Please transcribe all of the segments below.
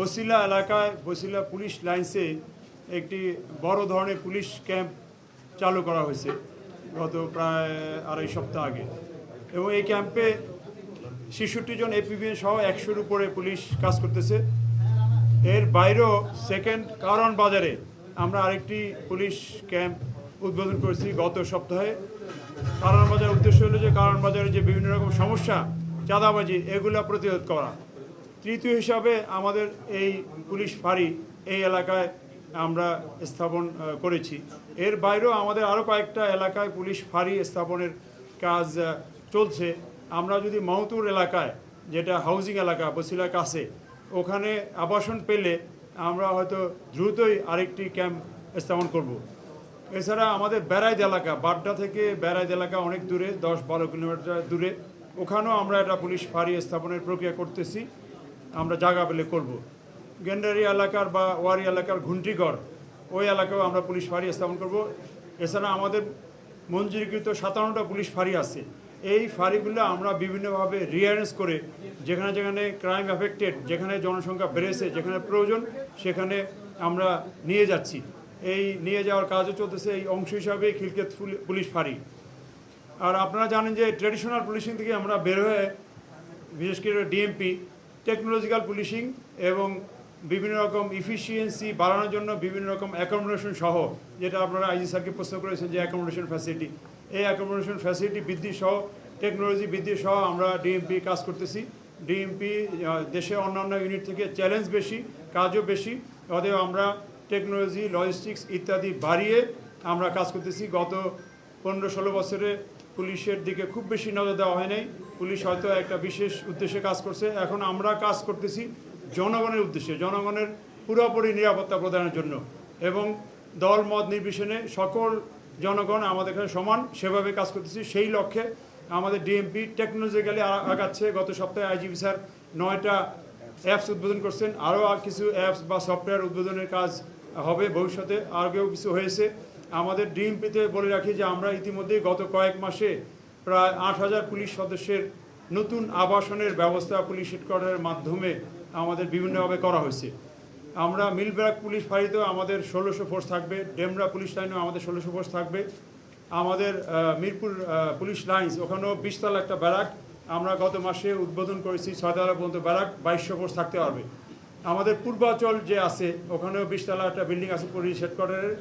বসিলা এলাকায় বসিলা পুলিশ লাইন্সে একটি বড় ধরনের পুলিশ ক্যাম্প চালু করা হয়েছে গত প্রায় আড়াই সপ্তাহ আগে এবং এই ক্যাম্পে ৬৬ জন এপিবিএন সহ ১০০-র উপরে পুলিশ কাজ করতেছে। এর বাইরেও সেকেন্ড কারণ বাজারে আমরা আরেকটি পুলিশ ক্যাম্প উদ্বোধন করেছি গত সপ্তাহে। কারণ বাজার উদ্দেশ্য হলো যে কারণ বাজারে যে বিভিন্ন রকম সমস্যা, চাঁদাবাজি, এগুলা প্রতিরোধ করা। তৃতীয় হিসাবে আমাদের এই পুলিশ ফাঁড়ি এই এলাকায় আমরা স্থাপন করেছি। এর বাইরেও আমাদের আরও কয়েকটা এলাকায় পুলিশ ফাঁড়ি স্থাপনের কাজ চলছে। আমরা যদি মাহতুর এলাকায়, যেটা হাউজিং এলাকা বসিলার কাছে, ওখানে আবাসন পেলে আমরা হয়তো দ্রুতই আরেকটি ক্যাম্প স্থাপন করব। এছাড়া আমাদের বেড়াইদ এলাকা, বাড্ডা থেকে বেড়াইদ এলাকা অনেক দূরে, 10-12 কিলোমিটার দূরে, ওখানেও আমরা একটা পুলিশ ফাঁড়ি স্থাপনের প্রক্রিয়া করতেছি। আমরা জায়গা পেলে করব। গেন্ডারি এলাকার বা ওয়ারি এলাকার ঘুন্টিগড়, ওই এলাকাও আমরা পুলিশ ফাঁড়ি স্থাপন করব। এছাড়া আমাদের মঞ্জুরিকৃত 57টা পুলিশ ফাঁড়ি আছে। এই ফাঁড়িগুলো আমরা বিভিন্নভাবে রিঅ্যারেঞ্জ করে যেখানে যেখানে ক্রাইম অ্যাফেক্টেড, যেখানে জনসংখ্যা বেড়েছে, যেখানে প্রয়োজন, সেখানে আমরা নিয়ে যাচ্ছি। এই নিয়ে যাওয়ার কাজও চলতেছে। এই অংশ হিসাবে খিলক্ষেত পুলিশ ফাঁড়ি। আর আপনারা জানেন যে ট্র্যাডিশনাল পুলিশিং থেকে আমরা বের হয়ে বিশেষ করে ডিএমপি টেকনোলজিক্যাল পুলিশিং এবং বিভিন্ন রকম ইফিসিয়েন্সি বাড়ানোর জন্য বিভিন্ন রকম অ্যাকোমোডেশন সহ, যেটা আপনারা আইজি স্যারকে প্রশ্ন করেছেন যে অ্যাকোমোডেশন ফ্যাসিলিটি, এই অ্যাকোমোডেশন ফ্যাসিলিটি বৃদ্ধি সহ, টেকনোলজি বৃদ্ধি সহ আমরা ডিএমপি কাজ করতেছি। ডিএমপি দেশে অন্যান্য ইউনিট থেকে চ্যালেঞ্জ বেশি, কাজও বেশি, অতএব আমরা টেকনোলজি, লজিস্টিক্স ইত্যাদি বাড়িয়ে আমরা কাজ করতেছি। গত 15-16 বছরে পুলিশের দিকে খুব বেশি নজর দেওয়া হয় নাই। পুলিশ হয়তো একটা বিশেষ উদ্দেশ্যে কাজ করছে। এখন আমরা কাজ করতেছি জনগণের উদ্দেশ্যে, জনগণের পুরোপুরি নিরাপত্তা প্রদানের জন্য এবং দল মত নির্বিশেষে সকল জনগণ আমাদের এখানে সমান, সেভাবে কাজ করতেছি। সেই লক্ষ্যে আমাদের ডিএমপি টেকনোলজিক্যালি আগাচ্ছে। গত সপ্তাহে আইজিপি স্যার 9টা অ্যাপস উদ্বোধন করছেন। আরও কিছু অ্যাপস বা সফটওয়্যার উদ্বোধনের কাজ হবে ভবিষ্যতে, আগেও কিছু হয়েছে। আমাদের ডিএমপিতে বলে রাখি যে আমরা ইতিমধ্যেই গত কয়েক মাসে প্রায় 8000 পুলিশ সদস্যের নতুন আবাসনের ব্যবস্থা পুলিশ হেডকোয়ার্টারের মাধ্যমে আমাদের বিভিন্নভাবে করা হয়েছে। আমরা মিলব্যারাক পুলিশ ফাঁড়িতেও আমাদের 1600 ফোর্স থাকবে, ডেমরা পুলিশ লাইনেও আমাদের 1600 ফোর্স থাকবে। আমাদের মিরপুর পুলিশ লাইন্স, ওখানেও 20 তলা একটা ব্যারাক আমরা গত মাসে উদ্বোধন করেছি। 6 তলা পর্যন্ত ব্যারাক, 2200 ফোর্স থাকতে পারবে। আমাদের পূর্বাচল যে আছে, ওখানেও 20 তলা একটা বিল্ডিং আছে পুলিশ হেডকোয়ার্টারের।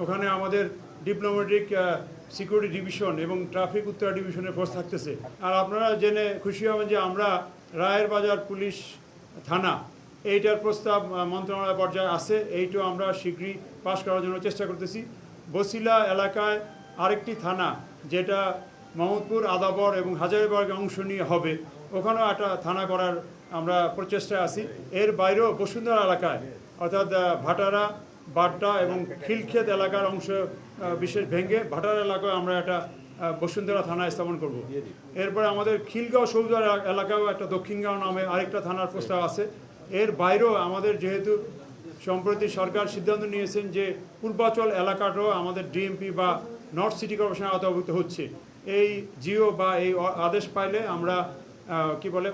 ওখানে আমাদের ডিপ্লোম্যাটিক সিকিউরিটি ডিভিশন এবং ট্রাফিক উত্তরা ডিভিশনের ফোর্স থাকতেছে। আর আপনারা জেনে খুশি হবেন যে আমরা রায়ের বাজার পুলিশ থানা, এইটার প্রস্তাব মন্ত্রণালয় পর্যায়ে আছে। এইটাও আমরা শীঘ্রই পাশ করার জন্য চেষ্টা করতেছি। বসিলা এলাকায় আরেকটি থানা, যেটা মোহাম্মদপুর, আদাবর এবং হাজারীবাগ অংশ নিয়ে হবে, ওখানেও একটা থানা করার আমরা প্রচেষ্টায় আছি। এর বাইরেও বসুন্ধরা এলাকায়, অর্থাৎ ভাটারা, বাড্ডা এবং খিলক্ষেত এলাকার অংশ বিশেষ ভেঙে ভাটারা এলাকায় আমরা একটা বসুন্ধরা থানা স্থাপন করব। এরপরে আমাদের খিলগাঁও সৌদার এলাকাও একটা দক্ষিণগাঁও নামে আরেকটা থানার প্রস্তাব আছে। এর বাইরেও আমাদের যেহেতু সম্প্রতি সরকার সিদ্ধান্ত নিয়েছেন যে পূর্বাচল এলাকাটাও আমাদের ডিএমপি বা নর্থ সিটি কর্পোরেশনের আওতাভুক্ত হচ্ছে, এই জিও বা এই আদেশ পাইলে আমরা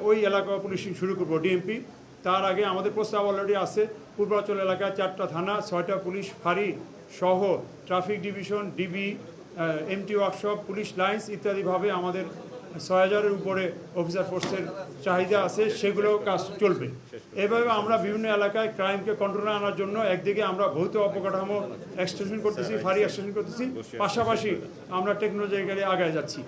ওই এলাকা পুলিশিং শুরু করব ডিএমপি। তার আগে আমাদের প্রস্তাব অলরেডি আছে। পূর্বাচল এলাকায় 4টা থানা, 6টা পুলিশ ফাঁড়ি সহ traffic division, DB, MT workshop, police lines ইত্যাদিভাবে আমাদের 6000-এর উপরে অফিসার ফোর্সের চাহিদা আছে, সেগুলোও কাজ চলবে। এভাবে আমরা বিভিন্ন এলাকায় ক্রাইমকে কন্ট্রোলে আনার জন্য একদিকে আমরা ভৌত অবকাঠামো এক্সটেনশন করতেছি, ফাঁড়ি এক্সটেনশন করতেছি, পাশাপাশি আমরা টেকনোলজিক্যালি আগায় যাচ্ছি।